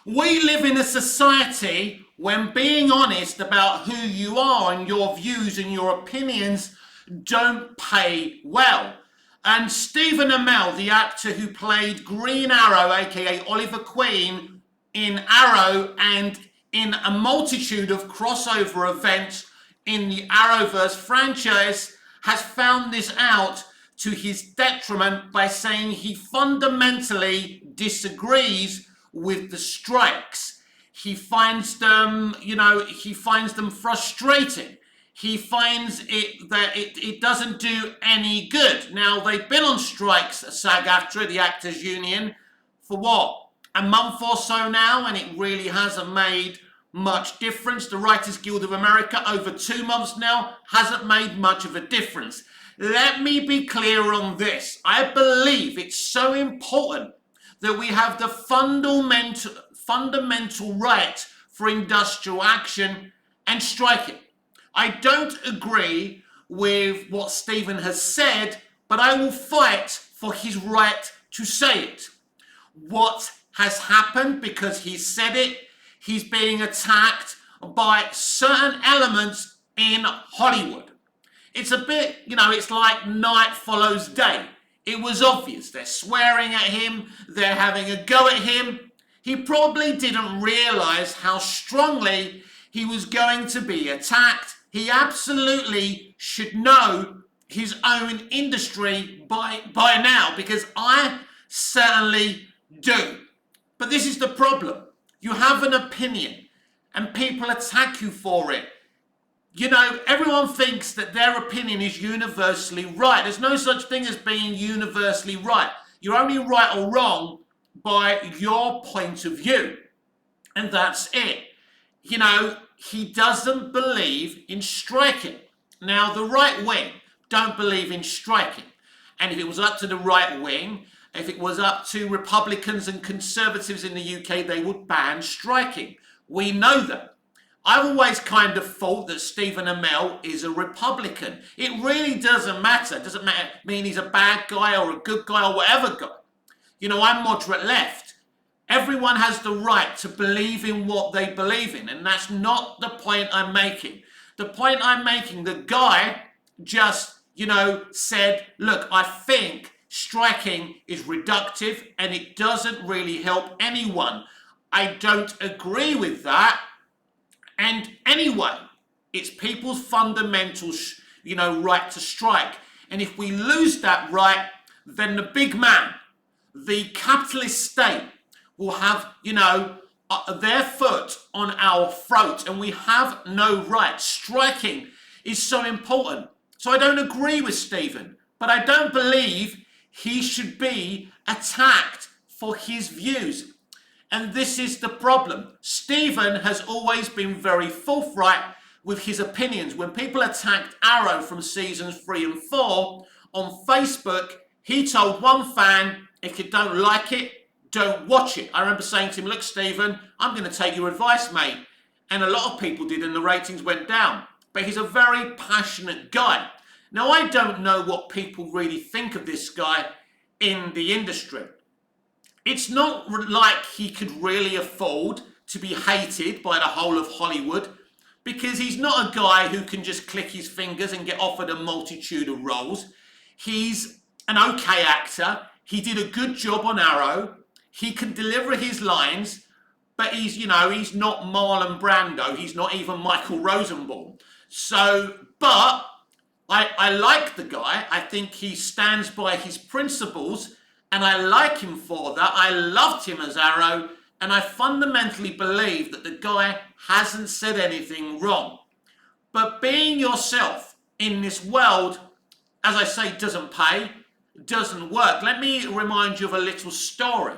We live in a society when being honest about who you are and your views and your opinions don't pay well. And Stephen Amell, the actor who played Green Arrow, aka Oliver Queen, in Arrow and in a multitude of crossover events in the Arrowverse franchise, has found this out to his detriment by saying he fundamentally disagrees with the strikes. He finds them, he finds them frustrating. He finds it doesn't do any good. Now, they've been on strikes at SAG-AFTRA, the Actors Union, for what, a month or so now, and it really hasn't made much difference. The Writers Guild of America, over 2 months now, hasn't made much of a difference. Let me be clear on this. I believe it's so important that we have the fundamental right for industrial action and striking. I don't agree with what Stephen has said, but I will fight for his right to say it. What has happened, because he said it, he's being attacked by certain elements in Hollywood. It's a bit, it's like night follows day. It was obvious. They're swearing at him. They're having a go at him. He probably didn't realize how strongly he was going to be attacked. He absolutely should know his own industry by now, because I certainly do. But this is the problem. You have an opinion and people attack you for it. Everyone thinks that their opinion is universally right. There's no such thing as being universally right. You're only right or wrong by your point of view. And that's it. He doesn't believe in striking. Now, the right wing don't believe in striking. And if it was up to the right wing, if it was up to Republicans and Conservatives in the UK, they would ban striking. We know that. I've always kind of thought that Stephen Amell is a Republican. It really doesn't matter. It doesn't mean he's a bad guy or a good guy or whatever guy. I'm moderate left. Everyone has the right to believe in what they believe in, and that's not the point I'm making. The point I'm making, the guy just, said, look, I think striking is reductive and it doesn't really help anyone. I don't agree with that. And anyway, it's people's fundamental, right to strike. And if we lose that right, then the big man, the capitalist state, will have, their foot on our throat, and we have no right. Striking is so important. So I don't agree with Stephen, but I don't believe he should be attacked for his views. And this is the problem. Stephen has always been very forthright with his opinions. When people attacked Arrow from seasons 3 and 4 on Facebook, he told one fan, if you don't like it, don't watch it. I remember saying to him, look, Stephen, I'm going to take your advice, mate. And a lot of people did, and the ratings went down. But he's a very passionate guy. Now, I don't know what people really think of this guy in the industry. It's not like he could really afford to be hated by the whole of Hollywood, because he's not a guy who can just click his fingers and get offered a multitude of roles. He's an okay actor. He did a good job on Arrow. He can deliver his lines, but he's not Marlon Brando. He's not even Michael Rosenbaum. But I like the guy. I think he stands by his principles, and I like him for that. I loved him as Arrow, and I fundamentally believe that the guy hasn't said anything wrong. But being yourself in this world, as I say, doesn't pay, doesn't work. Let me remind you of a little story.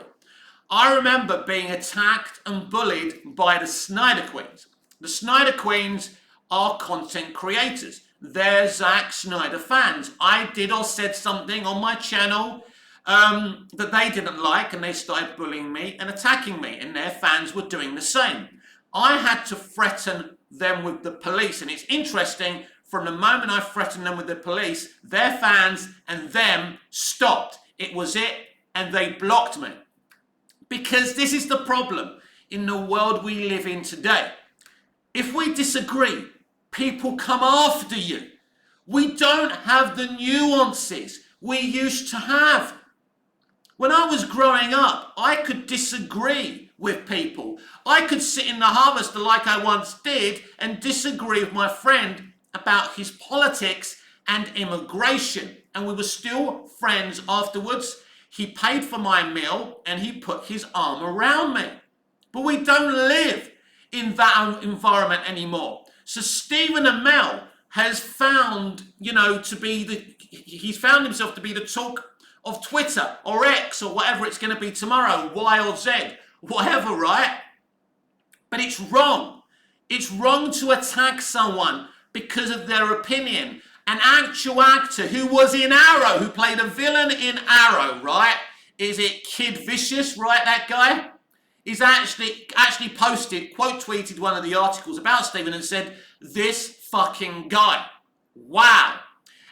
I remember being attacked and bullied by the Snyder Queens. The Snyder Queens are content creators. They're Zack Snyder fans. I did or said something on my channel that they didn't like, and they started bullying me and attacking me, and their fans were doing the same. I had to threaten them with the police, and it's interesting, from the moment I threatened them with the police, their fans and them stopped. It was it, and they blocked me. Because this is the problem. in the world we live in today. If we disagree, people come after you. We don't have the nuances we used to have. When I was growing up, I could disagree with people. I could sit in the harvester like I once did and disagree with my friend about his politics and immigration. And we were still friends afterwards. He paid for my meal and he put his arm around me. But we don't live in that environment anymore. So Stephen Amell has found, he's found himself to be the talk of Twitter or X or whatever it's going to be tomorrow, Y or Z, whatever, right? But it's wrong. It's wrong to attack someone because of their opinion. An actual actor who was in Arrow, who played a villain in Arrow, right? Is it Kid Vicious, right, that guy? He's actually posted, quote tweeted one of the articles about Stephen and said, "This fucking guy." Wow.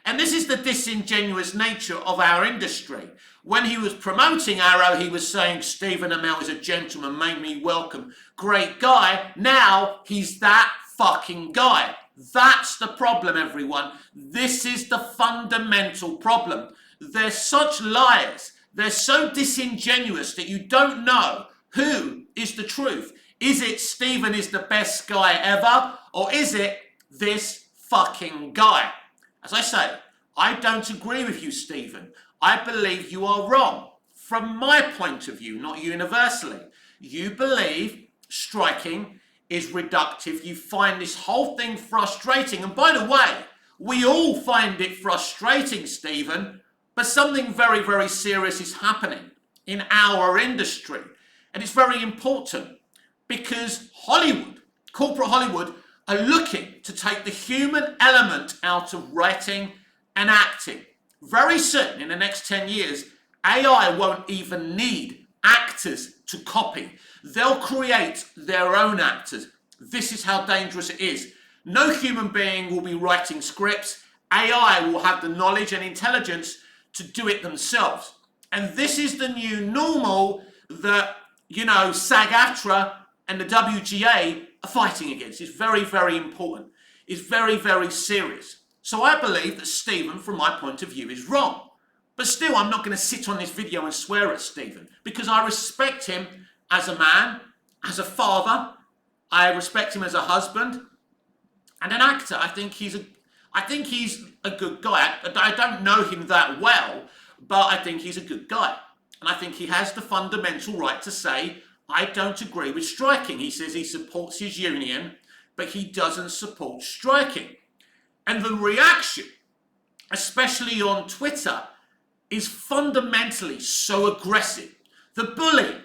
And this is the disingenuous nature of our industry. When he was promoting Arrow, he was saying Stephen Amell is a gentleman, made me welcome, great guy. Now he's that fucking guy. That's the problem, everyone. This is the fundamental problem. They're such liars. They're so disingenuous that you don't know who is the truth. Is it Stephen is the best guy ever? Or is it this fucking guy? As I say, I don't agree with you, Stephen. I believe you are wrong. From my point of view, not universally. You believe striking is reductive. You find this whole thing frustrating. And by the way, we all find it frustrating, Stephen, but something very, very serious is happening in our industry. And it's very important because Hollywood, corporate Hollywood, are looking to take the human element out of writing and acting. Very soon, in the next 10 years, AI won't even need actors to copy. They'll create their own actors. This is how dangerous it is. No human being will be writing scripts. AI will have the knowledge and intelligence to do it themselves. And this is the new normal that, SAG-AFTRA and the WGA are fighting against. It's very, very important. It's very, very serious. So I believe that Stephen, from my point of view, is wrong. But still, I'm not going to sit on this video and swear at Stephen because I respect him as a man, as a father. I respect him as a husband and an actor. I think he's a good guy. I don't know him that well, but I think he's a good guy. And I think he has the fundamental right to say, I don't agree with striking. He says he supports his union, but he doesn't support striking. And the reaction, especially on Twitter, is fundamentally so aggressive. The bullying.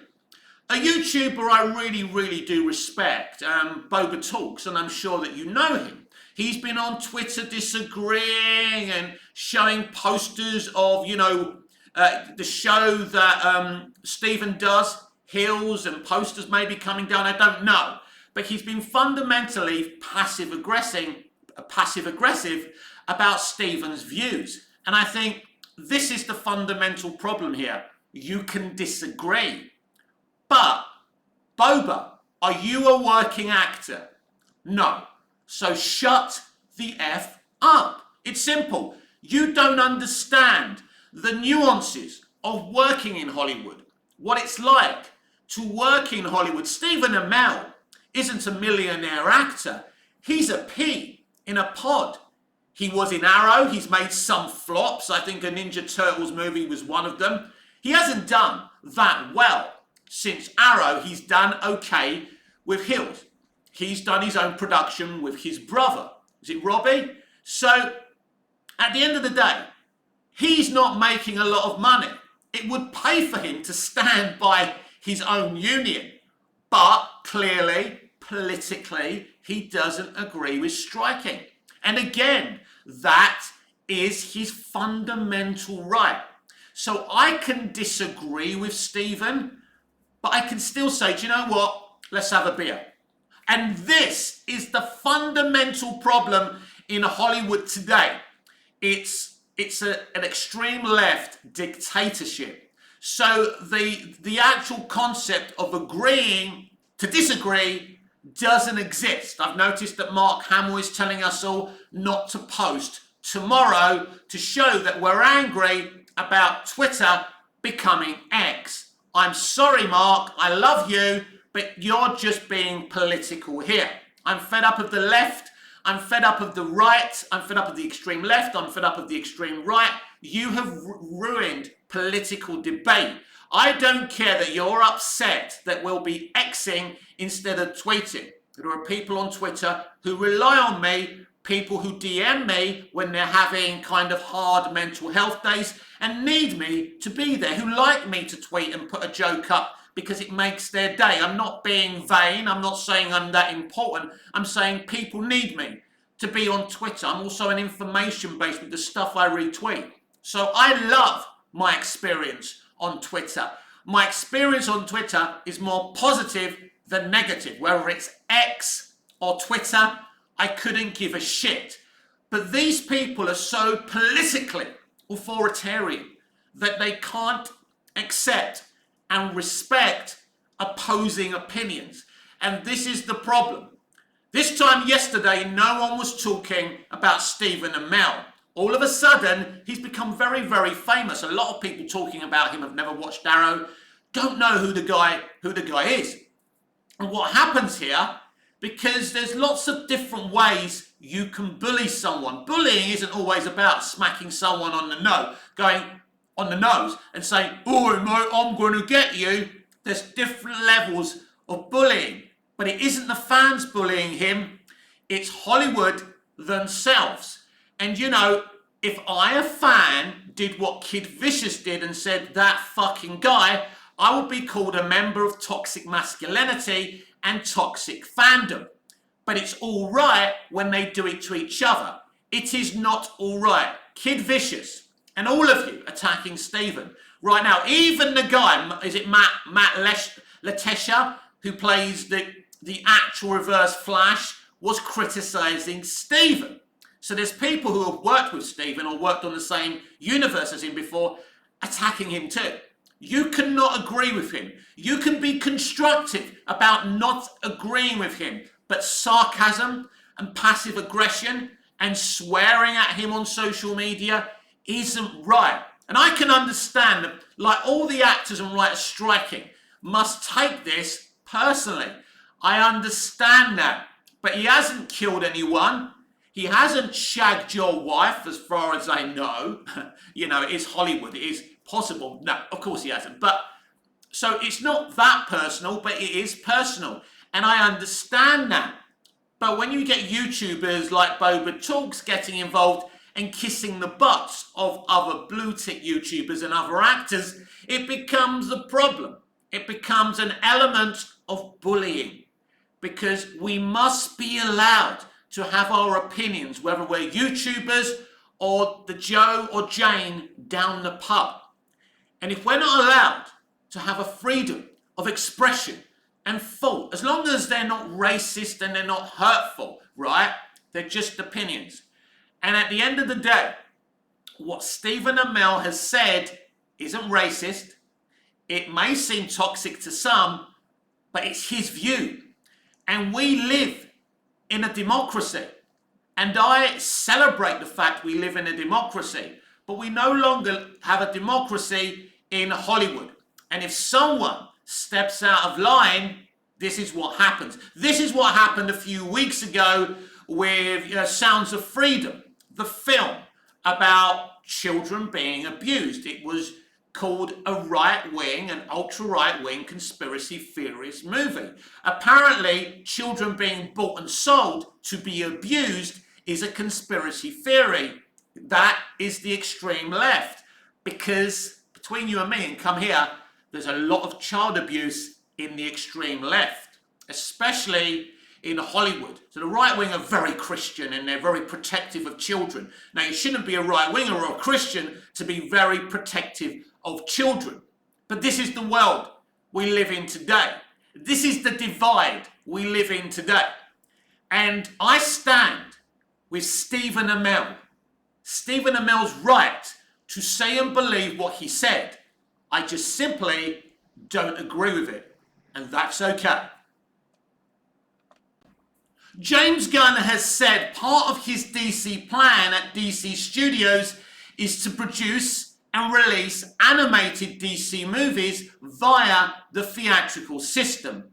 A YouTuber I really, really do respect, Boba Talks, and I'm sure that you know him. He's been on Twitter disagreeing and showing posters of, the show that Stephen does, Hills, and posters maybe coming down, I don't know. But he's been fundamentally passive-aggressive about Stephen's views. And I think this is the fundamental problem here. You can disagree. But, Boba, are you a working actor? No. So shut the F up. It's simple. You don't understand the nuances of working in Hollywood, what it's like to work in Hollywood. Stephen Amell isn't a millionaire actor. He's a pea in a pod. He was in Arrow. He's made some flops. I think a Ninja Turtles movie was one of them. He hasn't done that well since Arrow. He's done okay with Hills. He's done his own production with his brother. Is it Robbie? So, at the end of the day, he's not making a lot of money. It would pay for him to stand by his own union. But, clearly, politically, he doesn't agree with striking. And again, that is his fundamental right. So I can disagree with Stephen, but I can still say, do you know what? Let's have a beer. And this is the fundamental problem in Hollywood today. It's an extreme left dictatorship. So the actual concept of agreeing to disagree doesn't exist. I've noticed that Mark Hamill is telling us all not to post tomorrow to show that we're angry about Twitter becoming X. I'm sorry, Mark, I love you, but you're just being political here. I'm fed up of the left, I'm fed up of the right, I'm fed up of the extreme left, I'm fed up of the extreme right. You have ruined political debate. I don't care that you're upset that we'll be Xing instead of tweeting. There are people on Twitter who rely on me, people who DM me when they're having kind of hard mental health days and need me to be there, who like me to tweet and put a joke up because it makes their day. I'm not being vain. I'm not saying I'm that important. I'm saying people need me to be on Twitter. I'm also an information base with the stuff I retweet. So I love my experience on Twitter. My experience on Twitter is more positive than negative. Whether it's X or Twitter, I couldn't give a shit. But these people are so politically authoritarian that they can't accept and respect opposing opinions. And this is the problem. This time yesterday, no one was talking about Stephen Amell. All of a sudden, he's become very, very famous. A lot of people talking about him have never watched Arrow, don't know who the guy is. And what happens here, because there's lots of different ways you can bully someone. Bullying isn't always about smacking someone on the nose, going on the nose and saying, "Oh, mate, I'm going to get you." There's different levels of bullying. But it isn't the fans bullying him, it's Hollywood themselves. And you know, if I, a fan, did what Kid Vicious did and said, "That fucking guy," I would be called a member of toxic masculinity and toxic fandom. But it's all right when they do it to each other. It is not all right. Kid Vicious and all of you attacking Stephen right now, even the guy, is it Matt Letesha, who plays the actual Reverse Flash, was criticising Stephen. So there's people who have worked with Stephen or worked on the same universe as him before attacking him too. You cannot agree with him. You can be constructive about not agreeing with him, but sarcasm and passive aggression and swearing at him on social media isn't right. And I can understand that, like all the actors and writers striking must take this personally. I understand that. But he hasn't killed anyone. He hasn't shagged your wife, as far as I know. You know, it is Hollywood. It is possible. No, of course he hasn't. But so it's not that personal, but it is personal. And I understand that. But when you get YouTubers like Boba Talks getting involved and kissing the butts of other blue tick YouTubers and other actors, it becomes a problem. It becomes an element of bullying. Because we must be allowed to have our opinions, whether we're YouTubers or the Joe or Jane down the pub. And if we're not allowed to have a freedom of expression and thought, as long as they're not racist and they're not hurtful, right? They're just opinions. And at the end of the day, what Stephen Amell has said isn't racist. It may seem toxic to some, but it's his view. And we live in a democracy. And I celebrate the fact we live in a democracy. But we no longer have a democracy in Hollywood. And if someone steps out of line, this is what happens. This is what happened a few weeks ago with Sounds of Freedom, the film about children being abused. It was called a right-wing, an ultra-right-wing conspiracy theorist movie. Apparently, children being bought and sold to be abused is a conspiracy theory. That is the extreme left. Because between you and me, and come here, there's a lot of child abuse in the extreme left, especially in Hollywood. So the right wing are very Christian and they're very protective of children. Now, you shouldn't be a right winger or a Christian to be very protective of children. But this is the world we live in today. This is the divide we live in today. And I stand with Stephen Amell. Stephen Amell's right to say and believe what he said. I just simply don't agree with it. And that's okay. James Gunn has said part of his DC plan at DC Studios is to produce and release animated DC movies via the theatrical system.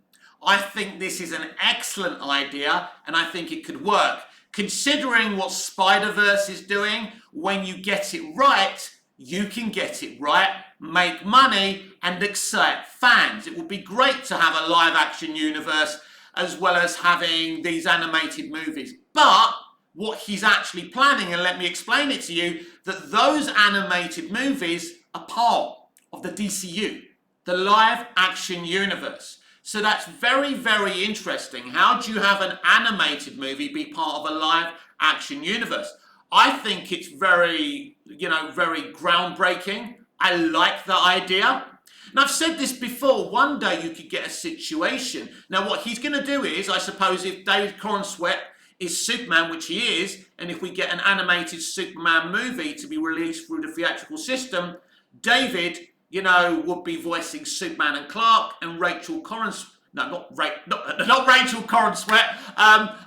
I think this is an excellent idea, and I think it could work. Considering what Spider-Verse is doing, when you get it right, you can get it right, make money, and excite fans. It would be great to have a live-action universe as well as having these animated movies. But what he's actually planning, and let me explain it to you, that those animated movies are part of the DCU, the live-action universe. So that's very, very interesting. How do you have an animated movie be part of a live-action universe? I think it's very, very groundbreaking. I like the idea. And I've said this before, one day you could get a situation. Now what he's going to do is, I suppose if David Corenswet is Superman, which he is, and if we get an animated Superman movie to be released through the theatrical system, David, would be voicing Superman and Clark, and Rachel Corenswet. No, not Rachel Corenswet. I'm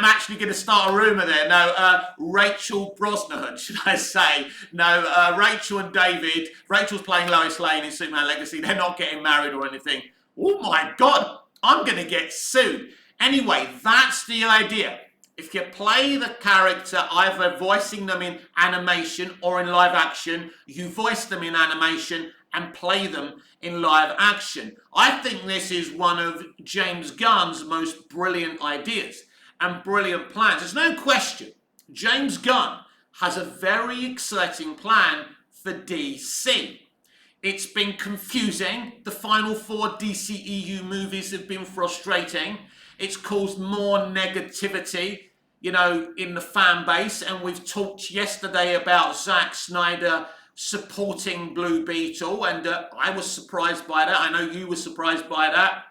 actually going to start a rumor there. No, Rachel Brosnahan, should I say? No, Rachel and David. Rachel's playing Lois Lane in Superman Legacy. They're not getting married or anything. Oh my God, I'm going to get sued. Anyway, that's the idea. If you play the character either voicing them in animation or in live action, you voice them in animation and play them in live action. I think this is one of James Gunn's most brilliant ideas and brilliant plans. There's no question, James Gunn has a very exciting plan for DC. It's been confusing. The final 4 DCEU movies have been frustrating. It's caused more negativity, in the fan base. And we've talked yesterday about Zack Snyder supporting Blue Beetle, and I was surprised by that. I know you were surprised by that.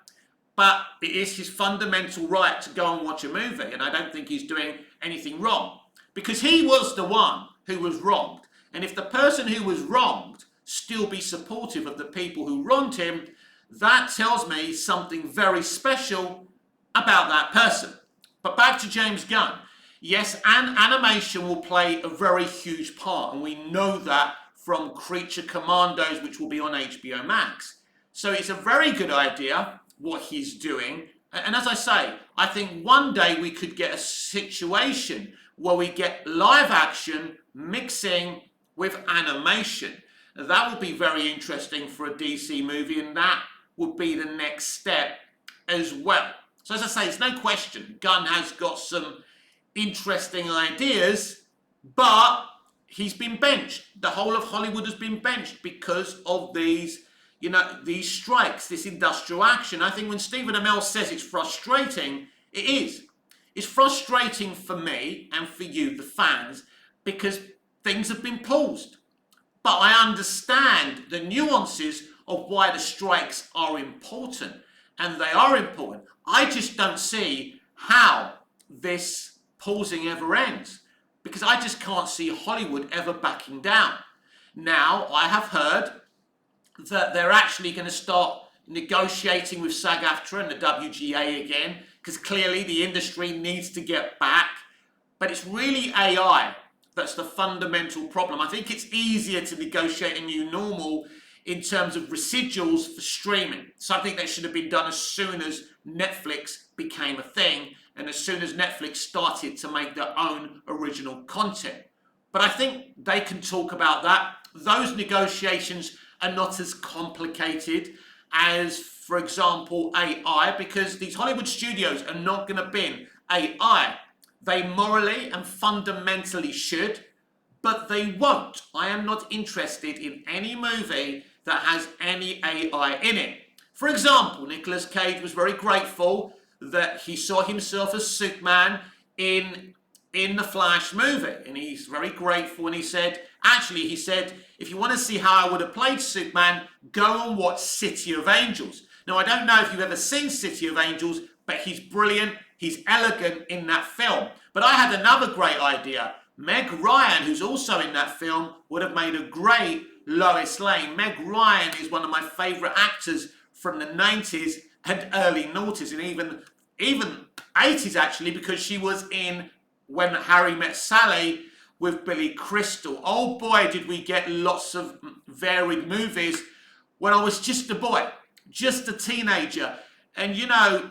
But it is his fundamental right to go and watch a movie, and I don't think he's doing anything wrong. Because he was the one who was wronged. And if the person who was wronged still be supportive of the people who wronged him, that tells me something very special about that person. But back to James Gunn. Yes, and animation will play a very huge part, and we know that from Creature Commandos, which will be on HBO Max. So it's a very good idea, what he's doing. And as I say, I think one day we could get a situation where we get live action mixing with animation. That would be very interesting for a DC movie, and that would be the next step as well. So as I say, it's no question, Gunn has got some interesting ideas, but he's been benched. The whole of Hollywood has been benched because of these, these strikes, this industrial action. I think when Stephen Amell says it's frustrating, it is. It's frustrating for me and for you, the fans, because things have been paused. But I understand the nuances of why the strikes are important, and they are important. I just don't see how this pausing ever ends, because I just can't see Hollywood ever backing down. Now, I have heard that they're actually going to start negotiating with SAG-AFTRA and the WGA again, because clearly the industry needs to get back. But it's really AI that's the fundamental problem. I think it's easier to negotiate a new normal in terms of residuals for streaming. Something that should have been done as soon as Netflix became a thing, and as soon as Netflix started to make their own original content. But I think they can talk about that. Those negotiations are not as complicated as, for example, AI, because these Hollywood studios are not going to bin AI. They morally and fundamentally should, but they won't. I am not interested in any movie that has any AI in it. For example, Nicolas Cage was very grateful that he saw himself as Superman in the Flash movie. And he's very grateful, and he said, if you want to see how I would have played Superman, go and watch City of Angels. Now, I don't know if you've ever seen City of Angels, but he's brilliant, he's elegant in that film. But I had another great idea. Meg Ryan, who's also in that film, would have made a great Lois Lane. Meg Ryan is one of my favourite actors from the 90s and early noughties, and even 80s actually, because she was in When Harry Met Sally with Billy Crystal. Oh boy, did we get lots of varied movies when I was just a boy, just a teenager. And you know,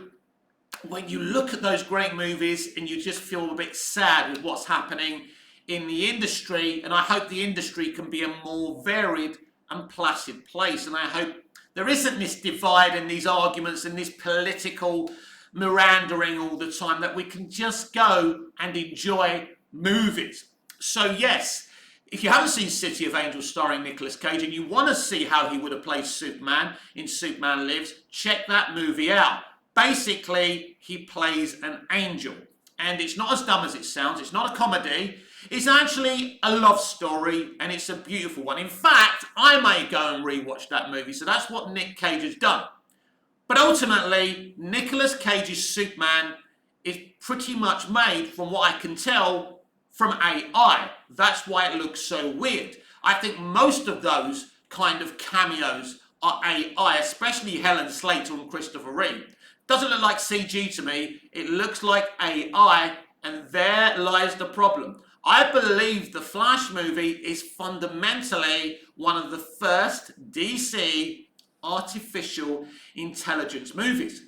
when you look at those great movies and you just feel a bit sad with what's happening in the industry, and I hope the industry can be a more varied and placid place, and I hope there isn't this divide and these arguments and this political mirandering all the time, that we can just go and enjoy movies. So yes, if you haven't seen City of Angels starring Nicolas Cage and you want to see how he would have played Superman in Superman Lives, check that movie out. Basically, he plays an angel. And it's not as dumb as it sounds. It's not a comedy. It's actually a love story, and it's a beautiful one. In fact, I may go and rewatch that movie. So that's what Nick Cage has done. But ultimately, Nicolas Cage's Superman is pretty much made, from what I can tell, from AI. That's why it looks so weird. I think most of those kind of cameos are AI, especially Helen Slater and Christopher Reeve. Doesn't look like CG to me. It looks like AI, and there lies the problem. I believe the Flash movie is fundamentally one of the first DC artificial intelligence movies,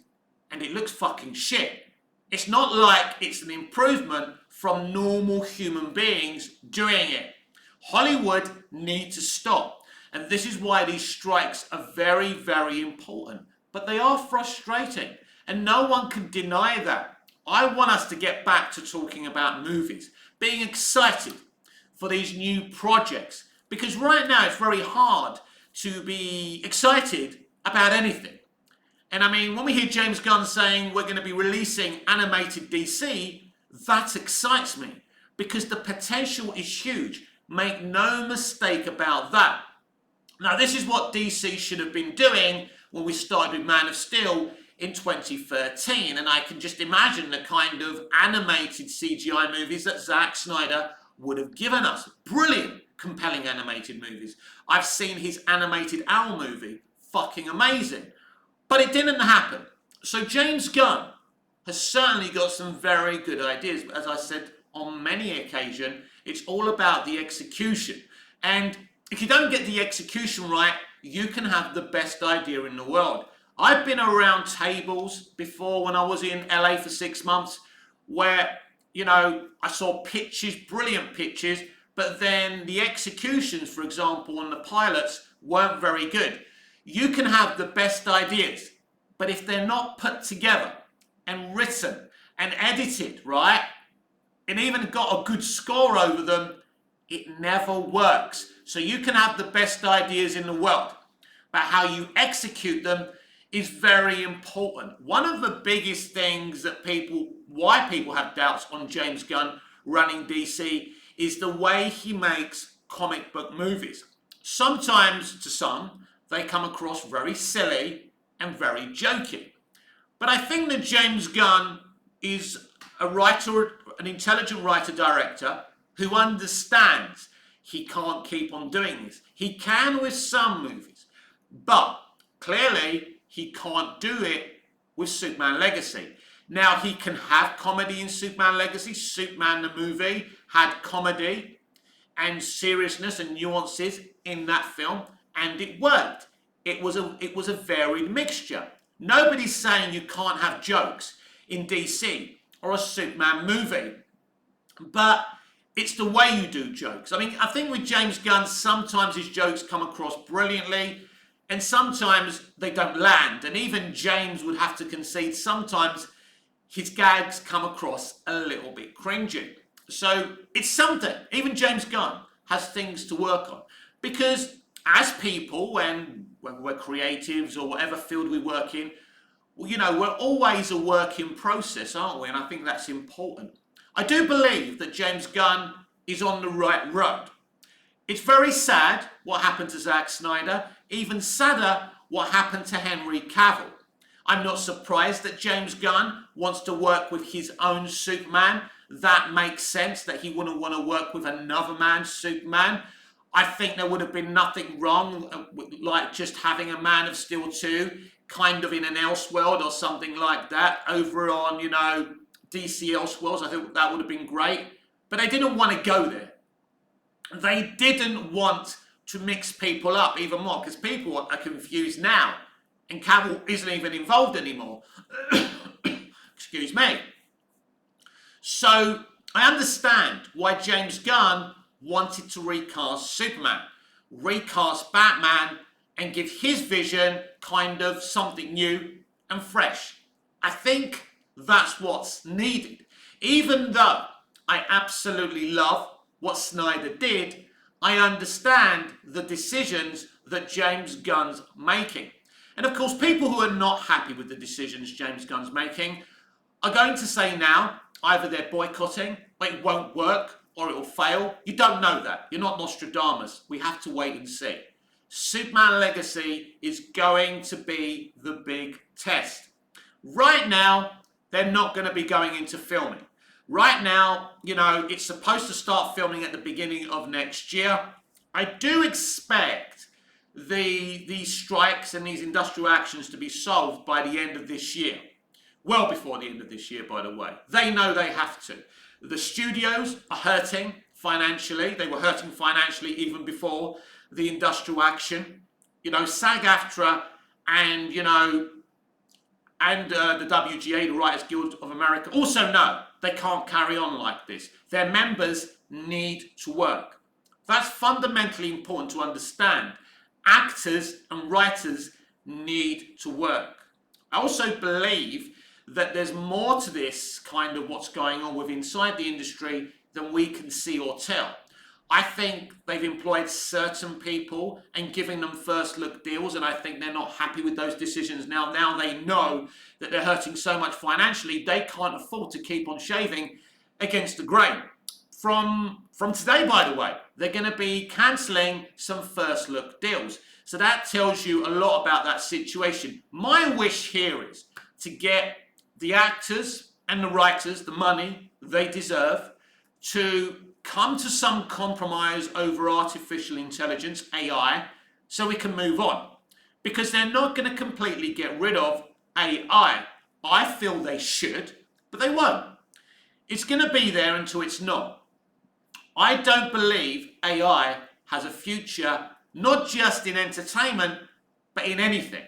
and it looks fucking shit. It's not like it's an improvement from normal human beings doing it. Hollywood need to stop, and this is why these strikes are very, very important. But they are frustrating, and no one can deny that. I want us to get back to talking about movies, being excited for these new projects, because right now it's very hard to be excited about anything. And I mean, when we hear James Gunn saying we're going to be releasing animated DC, that excites me, because the potential is huge. Make no mistake about that. Now, this is what DC should have been doing when we started with Man of Steel in 2013, and I can just imagine the kind of animated CGI movies that Zack Snyder would have given us. Brilliant, compelling animated movies. I've seen his animated Owl movie, fucking amazing. But it didn't happen. So James Gunn has certainly got some very good ideas, but as I said on many occasions, it's all about the execution. And if you don't get the execution right, you can have the best idea in the world. I've been around tables before when I was in LA for 6 months where, you know, I saw pitches, brilliant pitches, but then the executions, for example, on the pilots weren't very good. You can have the best ideas, but if they're not put together and written and edited, right, and even got a good score over them, it never works. So you can have the best ideas in the world, but how you execute them is very important. One of the biggest things that why people have doubts on James Gunn running DC is the way he makes comic book movies. Sometimes, to some, they come across very silly and very jokey. But I think that James Gunn is a writer, an intelligent writer-director who understands he can't keep on doing this. He can with some movies, but clearly he can't do it with Superman Legacy. Now, he can have comedy in Superman Legacy. Superman the movie had comedy and seriousness and nuances in that film, and it worked. It was a varied mixture. Nobody's saying you can't have jokes in DC or a Superman movie, but it's the way you do jokes. I mean, I think with James Gunn, sometimes his jokes come across brilliantly, and sometimes they don't land. And even James would have to concede sometimes his gags come across a little bit cringy. So it's something. Even James Gunn has things to work on. Because as people, when we're creatives or whatever field we work in, well, you know, we're always a work in process, aren't we? And I think that's important. I do believe that James Gunn is on the right road. It's very sad what happened to Zack Snyder. Even sadder what happened to Henry Cavill. I'm not surprised that James Gunn wants to work with his own Superman. That makes sense that he wouldn't want to work with another man's Superman. I think there would have been nothing wrong with like just having a Man of Steel 2 kind of in an Elseworld or something like that over on, you know, DC Elseworlds. I think that would have been great. But they didn't want to go there. They didn't want to mix people up even more because people are confused now. And Cavill isn't even involved anymore. Excuse me. So I understand why James Gunn wanted to recast Superman, recast Batman, and give his vision kind of something new and fresh. I think that's what's needed. Even though I absolutely love what Snyder did, I understand the decisions that James Gunn's making. And of course, people who are not happy with the decisions James Gunn's making are going to say now, either they're boycotting, or it won't work, or it will fail. You don't know that. You're not Nostradamus. We have to wait and see. Superman Legacy is going to be the big test. Right now, they're not going to be going into filming. Right now, it's supposed to start filming at the beginning of next year. I do expect these strikes and these industrial actions to be solved by the end of this year. Well before the end of this year, by the way. They know they have to. The studios are hurting financially. They were hurting financially even before the industrial action. SAG-AFTRA and, the WGA, the Writers Guild of America, also know they can't carry on like this. Their members need to work. That's fundamentally important to understand. Actors and writers need to work. I also believe that there's more to this kind of what's going on with inside the industry than we can see or tell. I think they've employed certain people and giving them first look deals, and I think they're not happy with those decisions now. Now they know that they're hurting so much financially, they can't afford to keep on shaving against the grain. From today, by the way, they're going to be cancelling some first look deals. So that tells you a lot about that situation. My wish here is to get the actors and the writers the money they deserve, to come to some compromise over artificial intelligence, AI, so we can move on. Because they're not going to completely get rid of AI. I feel they should, but they won't. It's going to be there until it's not. I don't believe AI has a future, not just in entertainment, but in anything.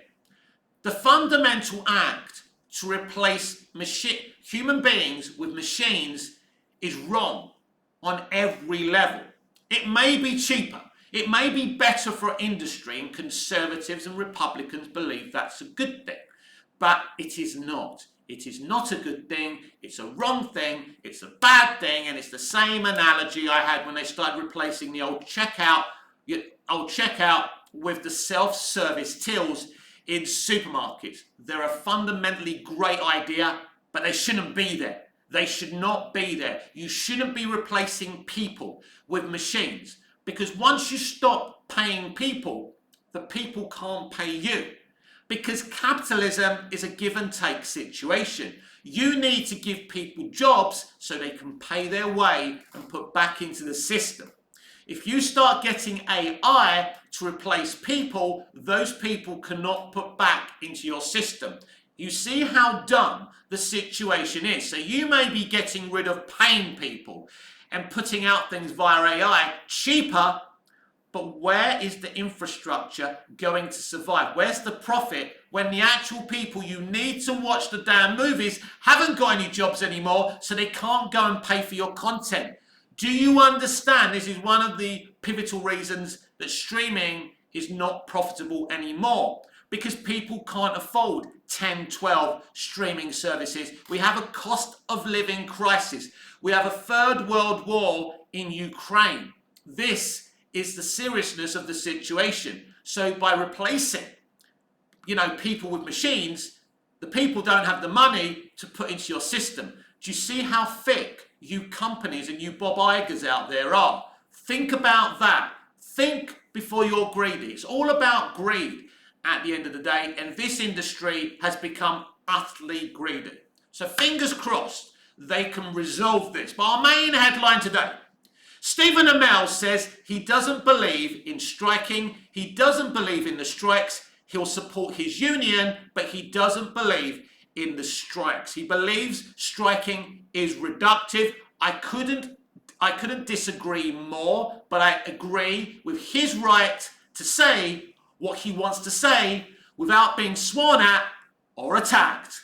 The fundamental act to replace human beings with machines is wrong on every level. It may be cheaper. It may be better for industry, and conservatives and Republicans believe that's a good thing. But it is not. It is not a good thing. It's a wrong thing. It's a bad thing. And it's the same analogy I had when they started replacing the old checkout with the self-service tills in supermarkets. They're a fundamentally great idea, but they shouldn't be there. They should not be there. You shouldn't be replacing people with machines, because once you stop paying people, the people can't pay you. Because capitalism is a give and take situation. You need to give people jobs so they can pay their way and put back into the system. If you start getting AI to replace people, those people cannot put back into your system. You see how dumb the situation is. So you may be getting rid of paying people and putting out things via AI cheaper, but where is the infrastructure going to survive? Where's the profit when the actual people you need to watch the damn movies haven't got any jobs anymore, so they can't go and pay for your content? Do you understand? This is one of the pivotal reasons that streaming is not profitable anymore, because people can't afford 10, 12 streaming services. We have a cost of living crisis. We have a third world war in Ukraine. This is the seriousness of the situation. So by replacing, people with machines, the people don't have the money to put into your system. Do you see how thick you companies and you Bob Igers out there are? Think about that. Think before you're greedy. It's all about greed at the end of the day, and this industry has become utterly greedy. So fingers crossed they can resolve this. But our main headline today: Stephen Amell says he doesn't believe in striking. He doesn't believe in the strikes. He'll support his union, but he doesn't believe in the strikes. He believes striking is reductive. I couldn't disagree more, but I agree with his right to say what he wants to say without being sworn at or attacked.